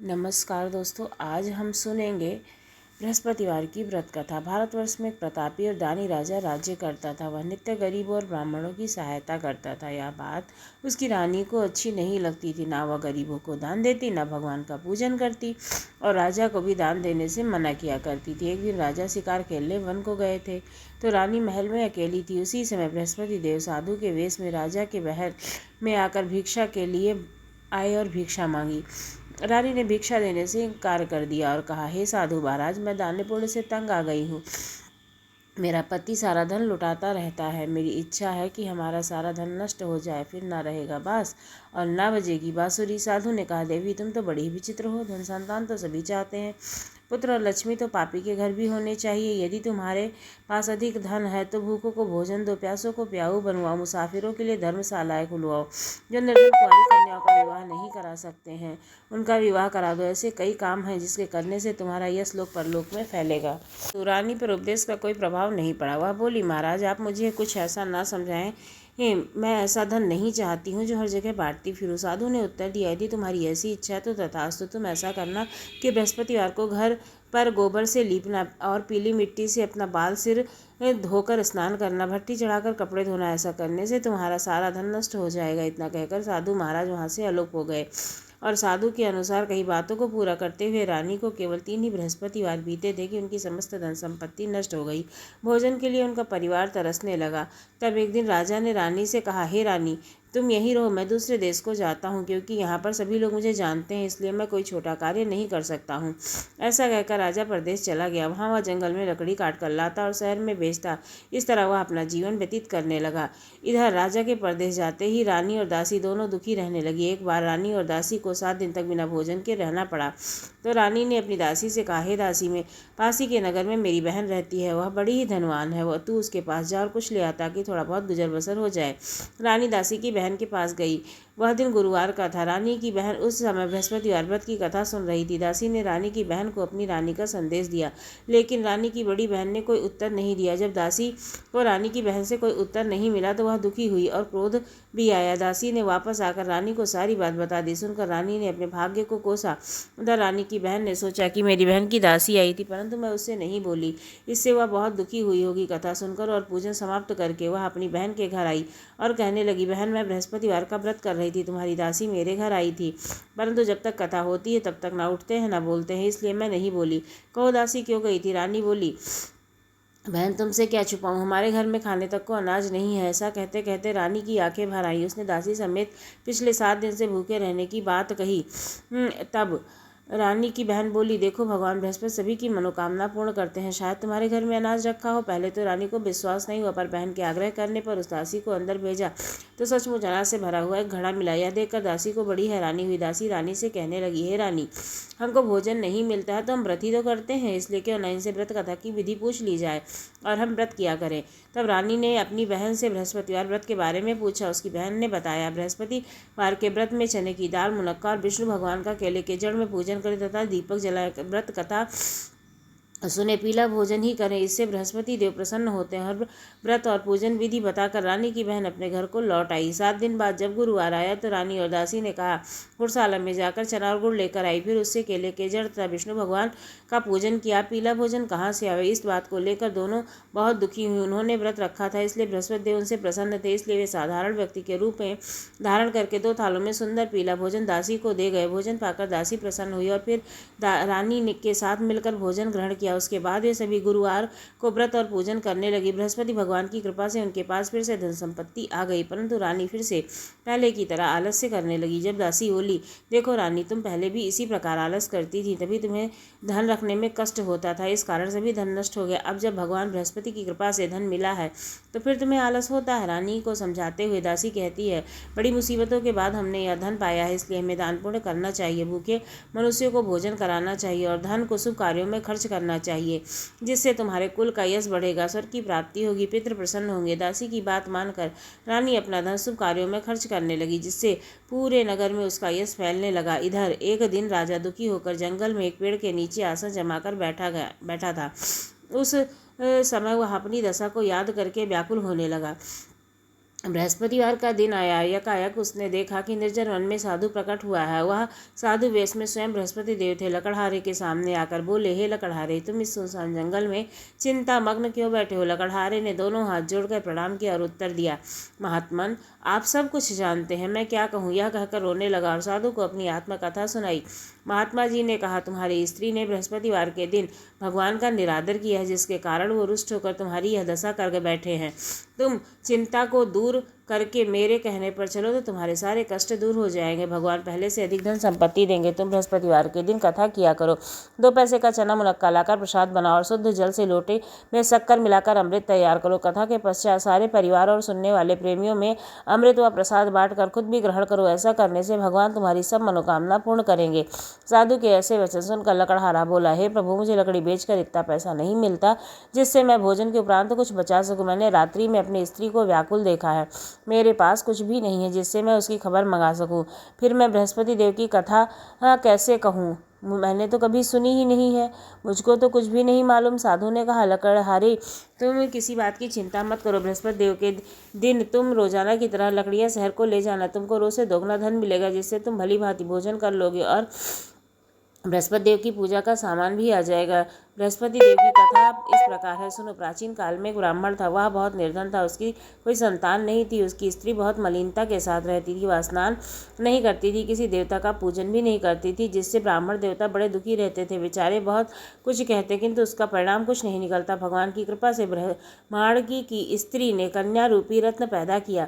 नमस्कार दोस्तों, आज हम सुनेंगे बृहस्पतिवार की व्रत कथा। भारतवर्ष में एक प्रतापी और दानी राजा राज्य करता था। वह नित्य गरीबों और ब्राह्मणों की सहायता करता था। यह बात उसकी रानी को अच्छी नहीं लगती थी। ना वह गरीबों को दान देती, ना भगवान का पूजन करती, और राजा को भी दान देने से मना किया करती थी। एक दिन राजा शिकार खेलने वन को गए थे, तो रानी महल में अकेली थी। उसी समय बृहस्पति देव साधु के वेश में राजा के महल में आकर भिक्षा के लिए आए और भिक्षा मांगी। रानी ने भिक्षा देने से इनकार कर दिया और कहा, हे साधु महाराज, मैं दान पुण्य से तंग आ गई हूँ। मेरा पति सारा धन लुटाता रहता है। मेरी इच्छा है कि हमारा सारा धन नष्ट हो जाए, फिर ना रहेगा बांस और ना बजेगी बांसुरी। साधु ने कहा, देवी तुम तो बड़ी ही विचित्र हो। धन संतान तो सभी चाहते हैं, पुत्र और लक्ष्मी तो पापी के घर भी होने चाहिए। यदि तुम्हारे पास अधिक धन है तो भूखों को भोजन दो, प्यासों को प्याऊ बनवाओ, मुसाफिरों के लिए धर्मशालाएं खुलवाओ। जो निर्धन कुंवारी कन्याओं का विवाह नहीं करा सकते हैं, उनका विवाह करा दो। ऐसे कई काम हैं जिसके करने से तुम्हारा यश लोक परलोक में फैलेगा। तो रानी पर उपदेश का कोई प्रभाव नहीं पड़ा। वह बोली, महाराज आप मुझे कुछ ऐसा ना समझाएं। मैं ऐसा धन नहीं चाहती हूँ जो हर जगह बांटती फिरूँ। साधु ने उत्तर दिया, यदि तुम्हारी ऐसी इच्छा है तो तथास्तु। तुम ऐसा करना कि बृहस्पतिवार को घर पर गोबर से लीपना और पीली मिट्टी से अपना बाल सिर धोकर स्नान करना, भट्टी चढ़ाकर कपड़े धोना। ऐसा करने से तुम्हारा सारा धन नष्ट हो जाएगा। इतना कहकर साधु महाराज वहाँ से अलोप हो गए। और साधु के अनुसार कई बातों को पूरा करते हुए रानी को केवल 3 ही बृहस्पतिवार बीते थे कि उनकी समस्त धन संपत्ति नष्ट हो गई। भोजन के लिए उनका परिवार तरसने लगा। तब एक दिन राजा ने रानी से कहा, हे रानी, तुम यहीं रहो, मैं दूसरे देश को जाता हूँ, क्योंकि यहाँ पर सभी लोग मुझे जानते हैं, इसलिए मैं कोई छोटा कार्य नहीं कर सकता हूँ। ऐसा कहकर राजा परदेश चला गया। वहाँ वह जंगल में लकड़ी काट कर लाता और शहर में बेचता। इस तरह वह अपना जीवन व्यतीत करने लगा। इधर राजा के परदेश जाते ही रानी और दासी दोनों दुखी रहने लगी। एक बार रानी और दासी को 7 दिन तक बिना भोजन के रहना पड़ा। तो रानी ने अपनी दासी से कहा, हे दासी, में पासी के नगर में मेरी बहन रहती है, वह बड़ी ही धनवान है। वह तू उसके पास जा और कुछ ले आ ताकि थोड़ा बहुत गुजर बसर हो जाए। रानी दासी की बहन के पास गई। वह दिन गुरुवार का था। रानी की बहन उस समय बृहस्पतिवार व्रत की कथा सुन रही थी। दासी ने रानी की बहन को अपनी रानी का संदेश दिया, लेकिन रानी की बड़ी बहन ने कोई उत्तर नहीं दिया। जब दासी को रानी की बहन से कोई उत्तर नहीं मिला तो वह दुखी हुई और क्रोध भी आया। दासी ने वापस आकर रानी को सारी बात बता दी। सुनकर रानी ने अपने भाग्य को कोसा। उधर रानी की बहन ने सोचा कि मेरी बहन की दासी आई थी, परंतु मैं उससे नहीं बोली। इससे वह बहुत दुखी हुई होगी। कथा सुनकर और पूजन समाप्त करके वह अपनी बहन के घर आई और कहने लगी, बहन, मैं बृहस्पतिवार का व्रत कर रही थी। तुम्हारी दासी मेरे घर आई थी, परंतु जब तक कथा होती है तब तक ना उठते हैं ना बोलते हैं, इसलिए मैं नहीं बोली। कहो दासी क्यों गई थी? रानी बोली, बहन, तुमसे क्या छुपाऊं, हमारे घर में खाने तक को अनाज नहीं है। ऐसा कहते कहते रानी की आंखें भर आई। उसने दासी समेत पिछले 7 दिन से भूखे रहने की बात कही। तब रानी की बहन बोली, देखो, भगवान बृहस्पति सभी की मनोकामना पूर्ण करते हैं, शायद तुम्हारे घर में अनाज रखा हो। पहले तो रानी को विश्वास नहीं हुआ, पर बहन के आग्रह करने पर उस दासी को अंदर भेजा तो सचमुच अनाज से भरा हुआ एक घड़ा मिला। यह देखकर दासी को बड़ी हैरानी हुई। दासी रानी से कहने लगी, हे रानी, हमको भोजन नहीं मिलता है तो हम व्रत ही तो करते हैं, इसलिए क्यों न इनसे व्रत कथा की विधि पूछ ली जाए और हम व्रत किया करें। तब रानी ने अपनी बहन से बृहस्पतिवार व्रत के बारे में पूछा। उसकी बहन ने बताया, बृहस्पतिवार के व्रत में चने की दाल, मुनक्का और विष्णु भगवान का केले के जड़ में पूजन करें तथा दीपक जलाए व्रत कथा सुने, पीला भोजन ही करें, इससे बृहस्पति देव प्रसन्न होते हैं। और व्रत और पूजन विधि बताकर रानी की बहन अपने घर को लौट आई। 7 दिन बाद जब गुरुवार आया तो रानी और दासी ने कहा, गुड़शाला में जाकर चना और गुड़ लेकर आई। फिर उससे केले के जड़ तथा विष्णु भगवान का पूजन किया। पीला भोजन कहाँ से आवे, इस बात को लेकर दोनों बहुत दुखी हुई। उन्होंने व्रत रखा था, इसलिए बृहस्पति देव उनसे प्रसन्न थे, इसलिए वे साधारण व्यक्ति के रूप में धारण करके 2 थालों में सुंदर पीला भोजन दासी को दे गए। भोजन पाकर दासी प्रसन्न हुई और फिर रानी के साथ मिलकर भोजन ग्रहण किया। उसके बाद वे सभी गुरुवार को व्रत और पूजन करने लगी। बृहस्पति भगवान की कृपा से उनके पास फिर से धन संपत्ति आ गई, परंतु रानी फिर से पहले की तरह आलस्य करने लगी। जब दासी बोली, देखो रानी, तुम पहले भी इसी प्रकार आलस करती थी, तभी तुम्हें धन रखने में कष्ट होता था, इस कारण सभी धन नष्ट हो गया। अब जब भगवान बृहस्पति की कृपा से धन मिला है तो फिर तुम्हें आलस होता है। रानी को समझाते हुए दासी कहती है, बड़ी मुसीबतों के बाद हमने यह धन पाया है, इसलिए हमें दान पुण्य करना चाहिए, भूखे मनुष्यों को भोजन कराना चाहिए और धन को शुभ कार्यों में खर्च करना चाहिए, जिससे तुम्हारे कुल का यश बढ़ेगा, स्वर्ग की प्राप्ति होगी, पितृ प्रसन्न होंगे। दासी की बात मानकर रानी अपना धन शुभ कार्यों में खर्च करने लगी, जिससे पूरे नगर में उसका यश फैलने लगा। इधर एक दिन राजा दुखी होकर जंगल में एक पेड़ के नीचे आसन जमाकर बैठा था। उस समय वह अपनी दशा को याद करके व्याकुल होने लगा। बृहस्पतिवार का दिन आया। यकायक उसने देखा कि निर्जन वन में साधु प्रकट हुआ है। वह साधु वेश में स्वयं बृहस्पति देव थे। लकड़हारे के सामने आकर बोले, हे लकड़हारे, तुम इस सुनसान जंगल में चिंता मग्न क्यों बैठे हो? लकड़हारे ने दोनों हाथ जोड़कर प्रणाम किया और उत्तर दिया, महात्मन, आप सब कुछ जानते हैं, मैं क्या कहूँ? यह कहकर रोने लगा और साधु को अपनी आत्मकथा सुनाई। महात्मा जी ने कहा, तुम्हारी स्त्री ने बृहस्पतिवार के दिन भगवान का निरादर किया है, जिसके कारण वो रुष्ट होकर तुम्हारी यह दशा कर बैठे हैं। तुम चिंता को दूर करके मेरे कहने पर चलो तो तुम्हारे सारे कष्ट दूर हो जाएंगे। भगवान पहले से अधिक धन संपत्ति देंगे। तुम बृहस्पतिवार के दिन कथा किया करो। 2 पैसे का चना मुनक्का लाकर प्रसाद बनाओ और शुद्ध जल से लोटे में शक्कर मिलाकर अमृत तैयार करो। कथा के पश्चात सारे परिवार और सुनने वाले प्रेमियों में अमृत व प्रसाद बांटकर खुद भी ग्रहण करो। ऐसा करने से भगवान तुम्हारी सब मनोकामना पूर्ण करेंगे। साधु के ऐसे वचन सुनकर लकड़हारा बोला, हे प्रभु, मुझे लकड़ी बेचकर इतना पैसा नहीं मिलता जिससे मैं भोजन के उपरांत कुछ बचा सकूं। मैंने रात्रि में अपनी स्त्री को व्याकुल देखा है। मेरे पास कुछ भी नहीं है जिससे मैं उसकी खबर मंगा सकूं। फिर मैं बृहस्पति देव की कथा कैसे कहूँ? मैंने तो कभी सुनी ही नहीं है, मुझको तो कुछ भी नहीं मालूम। साधु ने कहा, लकड़हारे, तुम किसी बात की चिंता मत करो। बृहस्पति देव के दिन तुम रोजाना की तरह लकड़ियाँ शहर को ले जाना। तुमको रोज से दोगुना धन मिलेगा, जिससे तुम भली भांति भोजन कर लोगे और बृहस्पति देव की पूजा का सामान भी आ जाएगा। बृहस्पति देव की कथा इस प्रकार है, सुनो। प्राचीन काल में एक ब्राह्मण था। वह बहुत निर्धन था। उसकी कोई संतान नहीं थी। उसकी स्त्री बहुत मलिनता के साथ रहती थी। वह स्नान नहीं करती थी, किसी देवता का पूजन भी नहीं करती थी, जिससे ब्राह्मण देवता बड़े दुखी रहते थे। बेचारे बहुत कुछ कहते, किंतु उसका परिणाम कुछ नहीं निकलता। भगवान की कृपा से ब्राह्मण की स्त्री ने कन्या रूपी रत्न पैदा किया।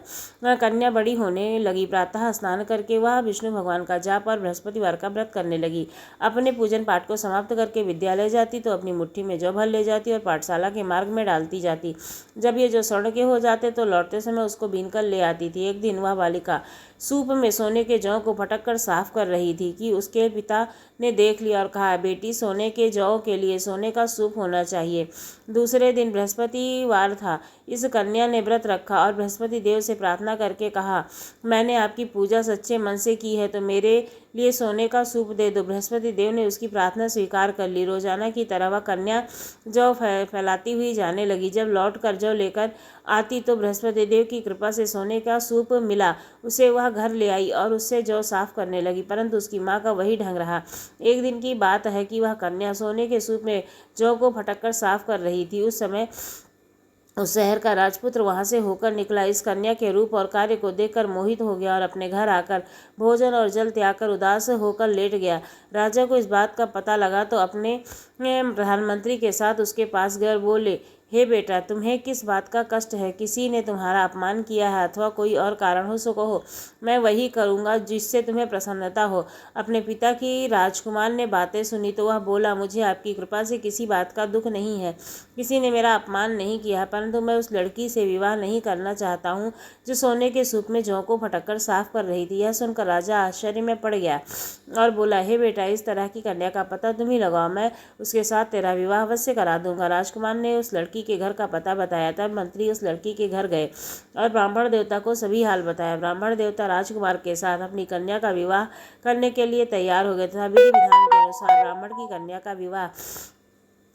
कन्या बड़ी होने लगी। प्रातः स्नान करके वह विष्णु भगवान का जाप और बृहस्पतिवार का व्रत करने लगी। अपने पूजन पाठ को समाप्त करके विद्यालय जाती तो अपनी मुट्ठी में जौ भर ले जाती और पाठशाला के मार्ग में डालती जाती। जब ये जौ स्वर्ण के हो जाते तो लौटते समय उसको बीन कर ले आती थी। एक दिन वह बालिका सूप में सोने के जौ को फटक कर साफ कर रही थी कि उसके पिता ने देख लिया और कहा, बेटी, सोने के जौ के लिए सोने का सूप होना चाहिए। दूसरे दिन बृहस्पतिवार था। इस कन्या ने व्रत रखा और बृहस्पति देव से प्रार्थना करके कहा, मैंने आपकी पूजा सच्चे मन से की है तो मेरे लिए सोने का सूप दे दो। बृहस्पति देव ने उसकी प्रार्थना स्वीकार कर ली। रोजाना की तरह वह कन्या जौ फैलाती हुई जाने लगी। जब लौट कर जौ लेकर आती तो बृहस्पति देव की कृपा से सोने का सूप मिला। उसे वह घर ले आई और उससे जौ साफ करने लगी, परंतु उसकी माँ का वही ढंग रहा। एक दिन की बात है कि वह कन्या सोने के सूप में जौ को फटक कर साफ कर रही थी। उस समय उस शहर का राजपुत्र वहां से होकर निकला। इस कन्या के रूप और कार्य को देखकर मोहित हो गया और अपने घर आकर भोजन और जल त्याग कर उदास होकर लेट गया। राजा को इस बात का पता लगा तो अपने प्रधानमंत्री के साथ उसके पास गए और बोले, हे बेटा, तुम्हें किस बात का कष्ट है? किसी ने तुम्हारा अपमान किया है अथवा कोई और कारण हो सो कहो, मैं वही करूँगा जिससे तुम्हें प्रसन्नता हो। अपने पिता की राजकुमार ने बातें सुनी तो वह बोला, मुझे आपकी कृपा से किसी बात का दुख नहीं है। किसी ने मेरा अपमान नहीं किया है, परंतु मैं उस लड़की से विवाह नहीं करना चाहता हूँ जो सोने के सूप में जौ को फटक कर साफ कर रही थी। यह सुनकर राजा आश्चर्य में पड़ गया और बोला, हे बेटा, इस तरह की कन्या का पता तुम ही लगाओ, मैं उसके साथ तेरा विवाह अवश्य करा दूंगा। राजकुमार ने उस लड़की के घर का पता बताया। तब मंत्री उस लड़की के घर गए और ब्राह्मण देवता को सभी हाल बताया। ब्राह्मण देवता राजकुमार के साथ अपनी कन्या का विवाह करने के लिए तैयार हो गए तथा विधि विधान के अनुसार ब्राह्मण की कन्या का विवाह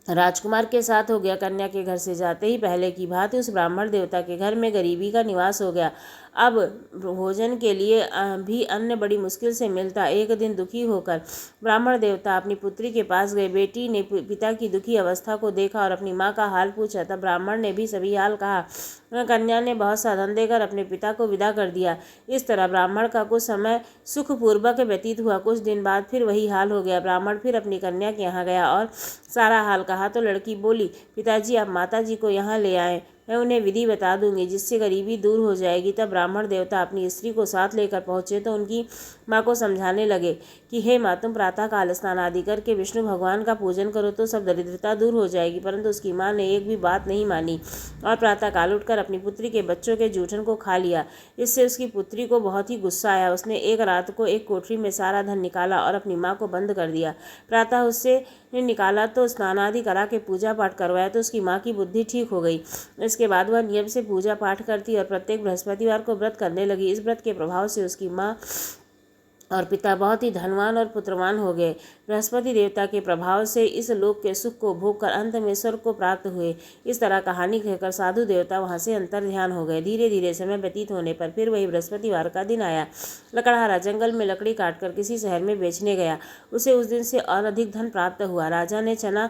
राजकुमार के साथ हो गया। कन्या के घर से जाते ही पहले की भांति उस ब्राह्मण देवता के घर में गरीबी का निवास हो गया। अब भोजन के लिए भी अन्न बड़ी मुश्किल से मिलता। एक दिन दुखी होकर ब्राह्मण देवता अपनी पुत्री के पास गए। बेटी ने पिता की दुखी अवस्था को देखा और अपनी माँ का हाल पूछा। तब ब्राह्मण ने भी सभी हाल कहा। कन्या ने बहुत सा धन देकर अपने पिता को विदा कर दिया। इस तरह ब्राह्मण का कुछ समय सुखपूर्वक व्यतीत हुआ। कुछ दिन बाद फिर वही हाल हो गया। ब्राह्मण फिर अपनी कन्या के यहाँ गया और सारा हाल कहा तो लड़की बोली, पिताजी, आप माता जी को यहाँ ले आए, मैं उन्हें विधि बता दूंगी जिससे गरीबी दूर हो जाएगी। तब ब्राह्मण देवता अपनी स्त्री को साथ लेकर पहुंचे तो उनकी माँ को समझाने लगे कि हे माँ, तुम प्रातःकाल स्नान आदि करके विष्णु भगवान का पूजन करो तो सब दरिद्रता दूर हो जाएगी। परंतु उसकी माँ ने एक भी बात नहीं मानी और प्रातःकाल उठकर अपनी पुत्री के बच्चों के जूठन को खा लिया। इससे उसकी पुत्री को बहुत ही गुस्सा आया। उसने एक रात को एक कोठरी में सारा धन निकाला और अपनी माँ को बंद कर दिया। प्रातः उससे निकाला तो स्नान आदि करा के पूजा पाठ करवाया तो उसकी माँ की बुद्धि ठीक हो गई। इसके बाद वह नियम से पूजा पाठ करती और प्रत्येक बृहस्पतिवार को व्रत करने लगी। इस व्रत के प्रभाव से उसकी माँ और पिता बहुत ही धनवान और पुत्रवान हो गए। बृहस्पति देवता के प्रभाव से इस लोक के सुख को भोग कर अंत में स्वर्ग को प्राप्त हुए। इस तरह कहानी कहकर साधु देवता वहां से अंतर ध्यान हो गए। धीरे धीरे समय व्यतीत होने पर फिर वही बृहस्पतिवार का दिन आया। लकड़हारा जंगल में लकड़ी काटकर किसी शहर में बेचने गया। उसे उस दिन से और अधिक धन प्राप्त हुआ। राजा ने चना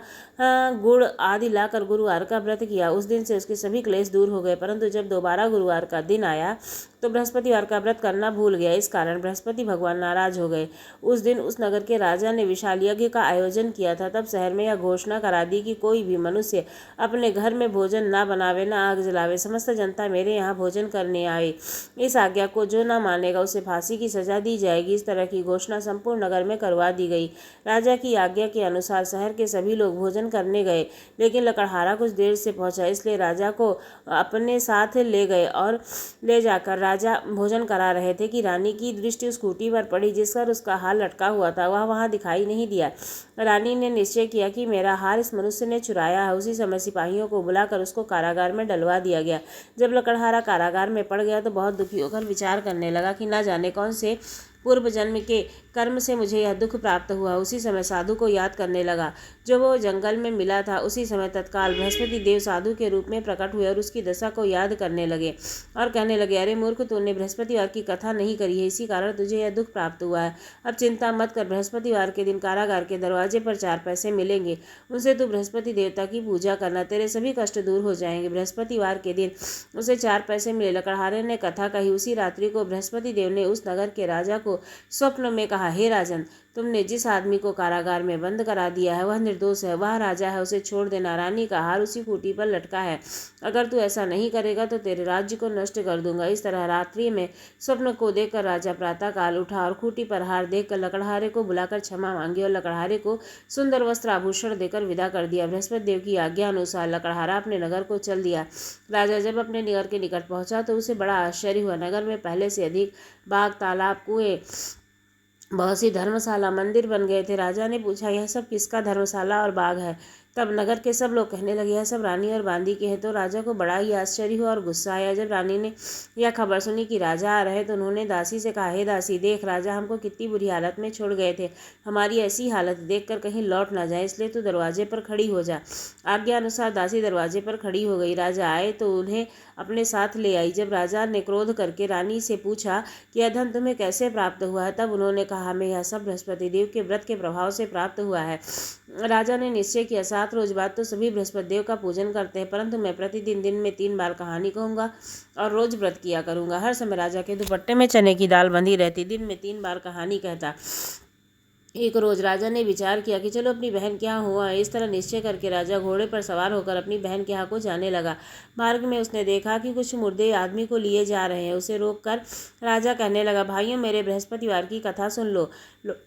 गुड़ आदि लाकर गुरुवार का व्रत किया। उस दिन से उसके सभी क्लेश दूर हो गए। परंतु जब दोबारा गुरुवार का दिन आया तो बृहस्पतिवार का व्रत करना भूल गया। इस कारण बृहस्पति भगवान नाराज हो गए। उस दिन उस नगर के राजा ने विशाल यज्ञ का आयोजन किया था। तब शहर में यह घोषणा करा दी कि कोई भी मनुष्य अपने घर में भोजन ना बनावे, ना आग जलावे। समस्त जनता मेरे यहाँ भोजन करने आए। इस आज्ञा को जो ना मानेगा उसे फांसी की सजा दी जाएगी। इस तरह की घोषणा संपूर्ण नगर में करवा दी गई। राजा की आज्ञा के अनुसार शहर के सभी लोग भोजन करने गए, लेकिन लकड़हारा कुछ देर से पहुंचा, इसलिए राजा को अपने साथ ले गए और ले जाकर राजा भोजन करा रहे थे कि रानी की दृष्टि उस खूंटी पर पड़ी जिस पर उसका हार लटका हुआ था। वह वहां दिखाई नहीं दिया। रानी ने निश्चय किया कि मेरा हार इस मनुष्य ने चुराया है। उसी समय सिपाहियों को बुलाकर उसको कारागार में डलवा दिया गया। जब लकड़हारा कारागार में पड़ गया तो बहुत दुखी होकर विचार करने लगा कि न जाने कौन से पूर्व जन्म के कर्म से मुझे यह दुख प्राप्त हुआ। उसी समय साधु को याद करने लगा जो वो जंगल में मिला था। उसी समय तत्काल बृहस्पति देव साधु के रूप में प्रकट हुए और उसकी दशा को याद करने लगे और कहने लगे, अरे मूर्ख, तूने बृहस्पतिवार की कथा नहीं करी है, इसी कारण तुझे यह दुख प्राप्त हुआ है। अब चिंता मत कर, बृहस्पतिवार के दिन कारागार के दरवाजे पर 4 पैसे मिलेंगे, उनसे तू बृहस्पति देवता की पूजा करना, तेरे सभी कष्ट दूर हो जाएंगे। बृहस्पतिवार के दिन उसे 4 पैसे मिले। लकड़हारे ने कथा कही। उसी रात्रि को बृहस्पति देव ने उस नगर के राजा को स्वप्न में कहा, हे राजन, तुमने जिस आदमी को कारागार में बंद करा दिया है वह निर्दोष है, वह राजा है, उसे छोड़ देना। रानी का हार उसी खूंटी पर लटका है। अगर तू ऐसा नहीं करेगा तो तेरे राज्य को नष्ट कर दूंगा। इस तरह रात्रि में स्वप्न को देखकर राजा प्रातःकाल उठा और खूंटी पर हार देखकर लकड़हारे को बुलाकर क्षमा मांगी और लकड़हारे को सुंदर वस्त्र आभूषण देकर विदा कर दिया। बृहस्पति देव की आज्ञा अनुसार लकड़हारा अपने नगर को चल दिया। राजा जब अपने नगर के निकट पहुंचा तो उसे बड़ा आश्चर्य हुआ। नगर में पहले से अधिक बाग, तालाब, कुएं, बहुत सी धर्मशाला, मंदिर बन गए थे। राजा ने पूछा, यह सब किसका धर्मशाला और बाग है? तब नगर के सब लोग कहने लगे, यह सब रानी और बांदी के हैं। तो राजा को बड़ा ही आश्चर्य हुआ और गुस्सा आया। जब रानी ने यह खबर सुनी कि राजा आ रहे तो उन्होंने दासी से कहा, हे दासी, देख, राजा हमको कितनी बुरी हालत में छोड़ गए थे। हमारी ऐसी हालत देखकर कहीं लौट ना जाए, इसलिए तू दरवाजे पर खड़ी हो जा। आज्ञा अनुसार दासी दरवाजे पर खड़ी हो गई। राजा आए तो उन्हें अपने साथ ले आई। जब राजा ने क्रोध करके रानी से पूछा कि यह धन तुम्हें कैसे प्राप्त हुआ है, तब उन्होंने कहा, हमें यह सब बृहस्पति देव के व्रत के प्रभाव से प्राप्त हुआ है। राजा ने निश्चय किया, 7 रोज बाद तो सभी बृहस्पति देव का पूजन करते हैं, परंतु मैं प्रतिदिन दिन में 3 बार कहानी कहूँगा और रोज व्रत किया करूँगा। हर समय राजा के दुपट्टे में चने की दाल बंधी रहती। दिन में 3 बार कहानी कहता। एक रोज राजा ने विचार किया कि चलो अपनी बहन के यहाँ हुआ है। इस तरह निश्चय करके राजा घोड़े पर सवार होकर अपनी बहन के यहाँ को जाने लगा। मार्ग में उसने देखा कि कुछ मुर्दे आदमी को लिए जा रहे हैं। उसे रोककर राजा कहने लगा, भाइयों, मेरे बृहस्पतिवार की कथा सुन लो।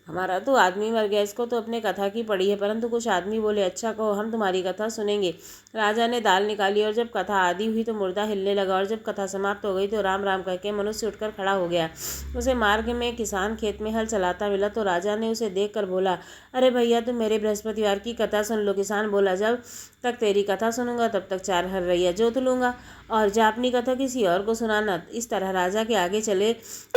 हमारा तो आदमी मर गया, इसको तो अपने कथा की पड़ी है। परंतु कुछ आदमी बोले, अच्छा कहो, हम तुम्हारी कथा सुनेंगे। राजा ने दाल निकाली और जब कथा आदि हुई तो मुर्दा हिलने लगा और जब कथा समाप्त हो गई तो राम राम कहकर मनुष्य उठकर खड़ा हो गया। उसे मार्ग में किसान खेत में हल चलाता मिला तो राजा ने उसे देखकर बोला, अरे भैया, तुम मेरे बृहस्पतिवार की कथा सुन लो। किसान बोला, जब तक तेरी कथा सुनूंगा तब तक 4 हरैया जोत लूंगा और जा अपनी कथा किसी और को सुनाना। इस तरह राजा के आगे चलने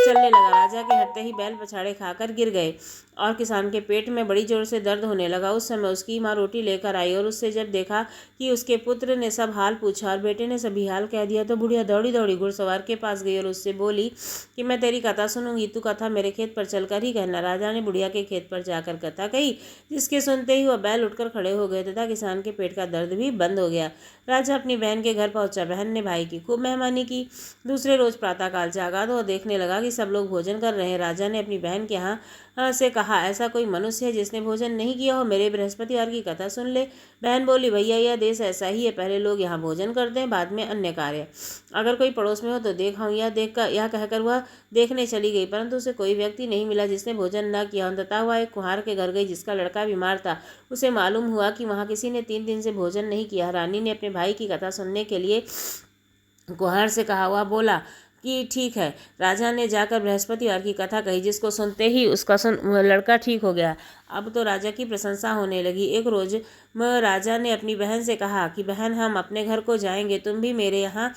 लगा। राजा के हटते ही बैल पछाड़े खाकर गिर गए और किसान के पेट में बड़ी जोर से दर्द होने लगा। उस समय उसकी माँ रोटी लेकर आई और उससे जब देखा कि उसके पुत्र ने सब हाल पूछा और बेटे ने सभी हाल कह दिया तो बुढ़िया दौड़ी दौड़ी घुड़सवार के पास गई और उससे बोली कि मैं तेरी कथा सुनूंगी, तू कथा मेरे खेत पर चलकर ही कहना। राजा ने बुढ़िया के खेत पर जाकर कथा कही, जिसके सुनते ही वह बैल उठकर खड़े हो गए तथा किसान के पेट का दर्द भी बंद हो गया। राजा अपनी बहन के घर पहुंचा। बहन ने भाई की खूब मेहमानी की। दूसरे रोज प्रातःकाल जागा तो देखने लगा कि सब लोग भोजन कर रहे हैं। राजा ने अपनी बहन के यहाँ से कहा, ऐसा कोई मनुष्य है जिसने भोजन नहीं किया हो, मेरे बृहस्पतिवार की कथा सुन ले। बहन बोली, भैया, यह देश ऐसा ही है, पहले लोग यहाँ भोजन करते हैं, बाद में अन्य कार्य। अगर कोई पड़ोस में हो तो देखाऊँ। यह कहकर वह देखने चली गई, परंतु उसे कोई व्यक्ति नहीं मिला जिसने भोजन न किया। अंततः वह एक कुम्हार के घर गई जिसका लड़का बीमार था। उसे मालूम हुआ कि वहाँ किसी ने 3 दिन से भोजन नहीं किया। रानी ने अपने भाई की कथा सुनने के लिए कुम्हार से कहा। वह बोला, कि ठीक है। राजा ने जाकर बृहस्पतिवार की कथा कही, जिसको सुनते ही उसका लड़का ठीक हो गया। अब तो राजा की प्रशंसा होने लगी। एक रोज राजा ने अपनी बहन से कहा कि बहन, हम अपने घर को जाएंगे, तुम भी मेरे यहाँ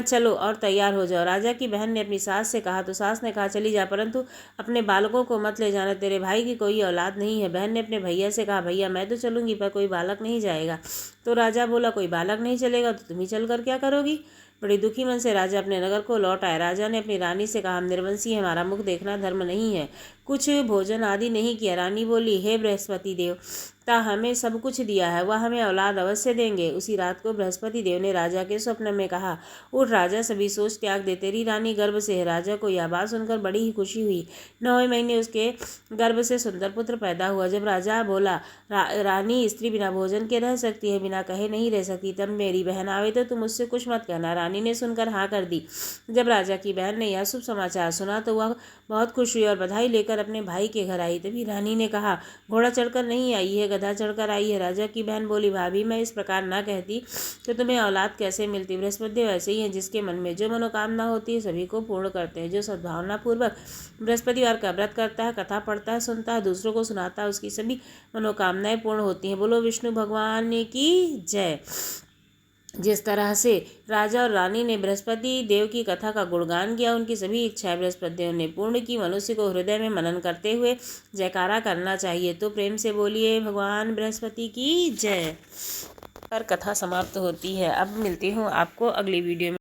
चलो और तैयार हो जाओ। राजा की बहन ने अपनी सास से कहा तो सास ने कहा चली जा, परंतु अपने बालकों को मत ले जाना, तेरे भाई की कोई औलाद नहीं है। बहन ने अपने भैया से कहा, भैया मैं तो चलूंगी पर कोई बालक नहीं जाएगा। तो राजा बोला, कोई बालक नहीं चलेगा तो तुम ही चल कर क्या करोगी। बड़ी दुखी मन से राजा अपने नगर को लौट आए। राजा ने अपनी रानी से कहा, हम निर्वंशी, हमारा मुख देखना धर्म नहीं है, कुछ भोजन आदि नहीं किया। रानी बोली, हे बृहस्पति देव, ता हमें सब कुछ दिया है, वह हमें औलाद अवश्य देंगे। उसी रात को बृहस्पति देव ने राजा के स्वप्न में कहा, उठ राजा, सभी सोच त्याग दे, तेरी रानी गर्भ से है। राजा को यह बात सुनकर बड़ी ही खुशी हुई। 9वें महीने उसके गर्भ से सुंदर पुत्र पैदा हुआ। जब राजा बोला, रानी स्त्री बिना भोजन के रह सकती है, बिना कहे नहीं रह सकती, तब मेरी बहन आवे तो तुम उससे कुछ मत कहना। रानी ने सुनकर हाँ कर दी। जब राजा की बहन ने यह शुभ समाचार सुना तो वह बहुत खुश हुई और बधाई लेकर अपने भाई के घर आई। तभी रानी ने कहा, घोड़ा चढ़कर नहीं आई है, गधा चढ़कर आई है। राजा की बहन बोली, भाभी मैं इस प्रकार ना कहती तो तुम्हें औलाद कैसे मिलती। बृहस्पति देव ऐसे ही हैं, जिसके मन में जो मनोकामना होती है सभी को पूर्ण करते हैं। जो सद्भावना पूर्वक बृहस्पतिवार का व्रत करता है, कथा पढ़ता है, सुनता है, दूसरों को सुनाता है, उसकी सभी मनोकामनाएं पूर्ण होती हैं। बोलो विष्णु भगवान की जय। जिस तरह से राजा और रानी ने बृहस्पति देव की कथा का गुणगान किया, उनकी सभी इच्छाएं बृहस्पति देव ने पूर्ण की। मनुष्य को हृदय में मनन करते हुए जयकारा करना चाहिए। तो प्रेम से बोलिए, भगवान बृहस्पति की जय। पर कथा समाप्त होती है। अब मिलती हूँ आपको अगली वीडियो में।